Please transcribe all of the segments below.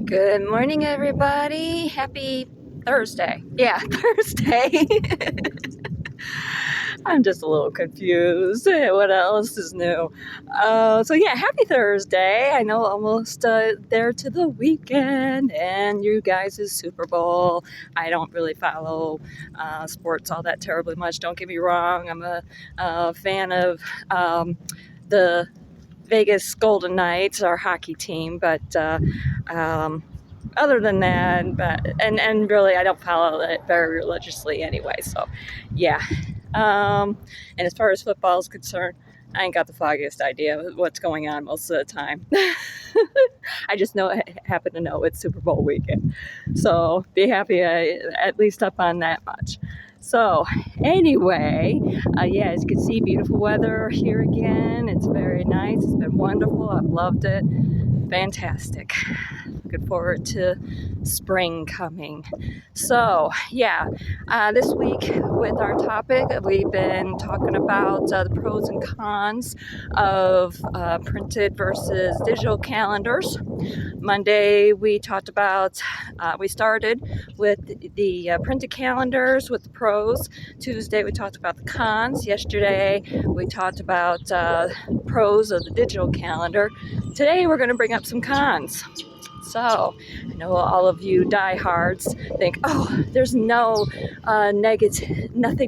Good morning, everybody. Happy Thursday. Yeah, Thursday. I'm just a little confused. What else is new? So happy Thursday. I know almost there to the weekend and you guys' Super Bowl. I don't really follow sports all that terribly much. Don't get me wrong. I'm a fan of the Vegas Golden Knights, our hockey team, but other than that, and really, I don't follow it very religiously anyway. So, yeah. And as far as football is concerned, I ain't got the foggiest idea of what's going on most of the time. I just happen to know it's Super Bowl weekend. So be happy I at least up on that much. So anyway, as you can see, beautiful weather here again. It's very nice. It's been wonderful. I've loved it. Fantastic. Looking forward to spring coming. So, this week with our topic, we've been talking about the pros and cons of printed versus digital calendars. Monday, we started with the printed calendars with the pros. Tuesday, we talked about the cons. Yesterday, we talked about pros of the digital calendar. Today, we're going to bring up some cons. So, I know all of you diehards think, there's nothing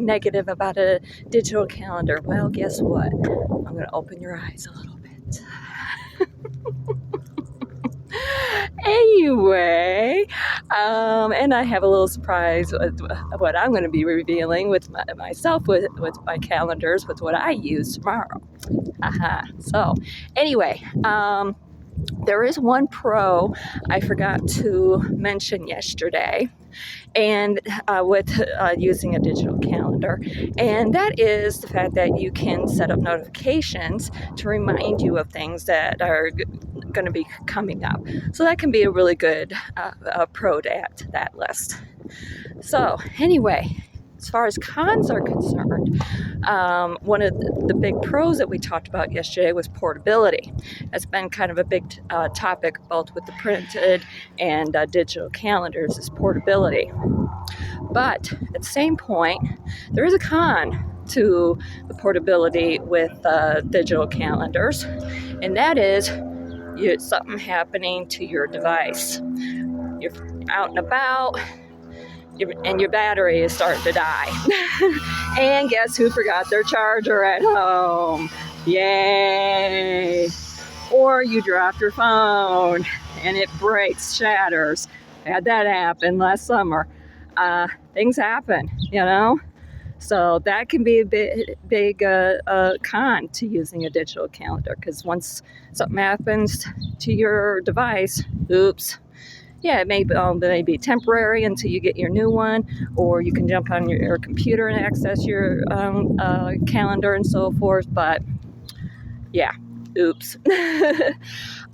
negative about a digital calendar. Well, guess what? I'm going to open your eyes a little bit. Anyway, and I have a little surprise with what I'm going to be revealing with myself with my calendars, with what I use tomorrow. So, anyway, there is one pro I forgot to mention yesterday, and with using a digital calendar, and that is the fact that you can set up notifications to remind you of things that are going to be coming up. So that can be a really good pro to add to that list. So anyway, as far as cons are concerned, one of the big pros that we talked about yesterday was portability. It's been kind of a big topic both with the printed and digital calendars, is portability. But at the same point, there is a con to the portability with digital calendars, and that is something happening to your device. You're out and about, and your battery is starting to die. And guess who forgot their charger at home? Yay! Or you dropped your phone and it breaks, shatters. I had that happen last summer. Things happen, So that can be a big con to using a digital calendar, because once something happens to your device, oops. Yeah, it may be temporary until you get your new one, or you can jump on your computer and access your calendar and so forth. But yeah, oops.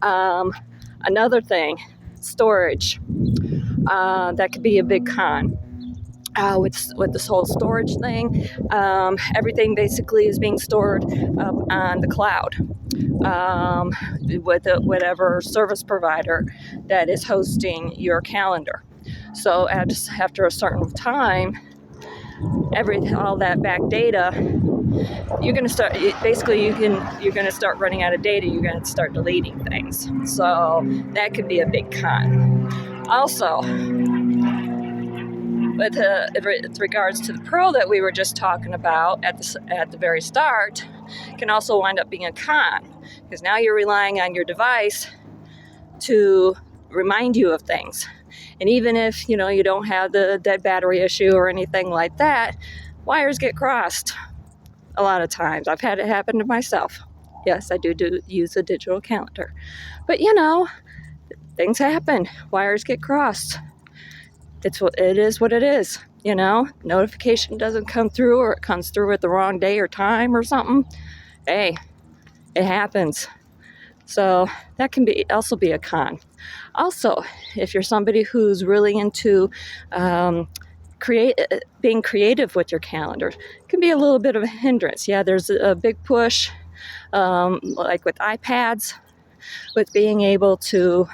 Another thing, storage. That could be a big con. With this whole storage thing, everything basically is being stored up on the cloud with whatever service provider that is hosting your calendar. So after a certain time, all that back data, you're going to start. You're going to start running out of data. You're going to start deleting things. So that could be a big con. Also, with regards to the pro that we were just talking about at the very start, can also wind up being a con, because now you're relying on your device to remind you of things. And even if you don't have the dead battery issue or anything like that, wires get crossed a lot of times. I've had it happen to myself. Yes, I do use a digital calendar, but things happen. Wires get crossed. It is what it is. Notification doesn't come through, or it comes through at the wrong day or time or something. Hey, it happens. So that can also be a con. Also, if you're somebody who's really into being creative with your calendar, it can be a little bit of a hindrance. Yeah, there's a big push, like with iPads, with being able to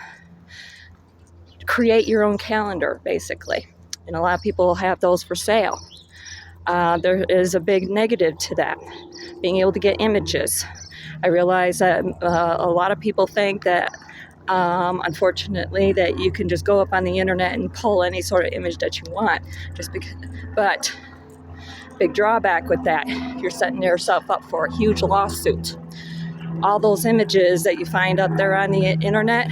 create your own calendar, basically. And a lot of people have those for sale. There is a big negative to that, being able to get images. I realize that a lot of people think that, unfortunately, that you can just go up on the internet and pull any sort of image that you want. But big drawback with that, you're setting yourself up for a huge lawsuit. All those images that you find up there on the internet,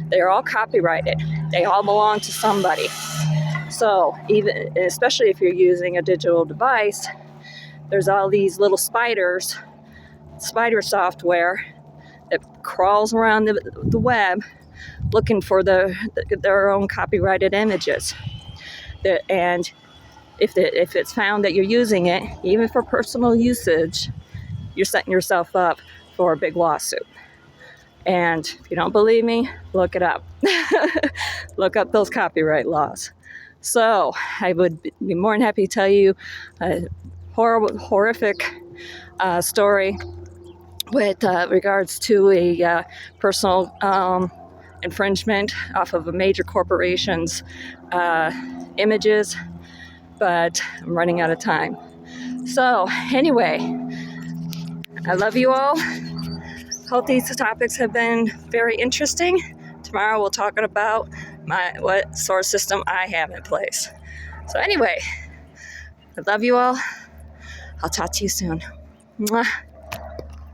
they're all copyrighted. They all belong to somebody. So especially if you're using a digital device, there's all these little spider software that crawls around the web looking for their own copyrighted images. And if it's found that you're using it, even for personal usage, you're setting yourself up for a big lawsuit. And if you don't believe me, look it up. Look up those copyright laws. So I would be more than happy to tell you a horrific story with regards to a personal infringement off of a major corporation's images, but I'm running out of time. So anyway, I love you all. Hope these topics have been very interesting. Tomorrow we'll talk about what source system I have in place. So anyway, I love you all. I'll talk to you soon. Mwah.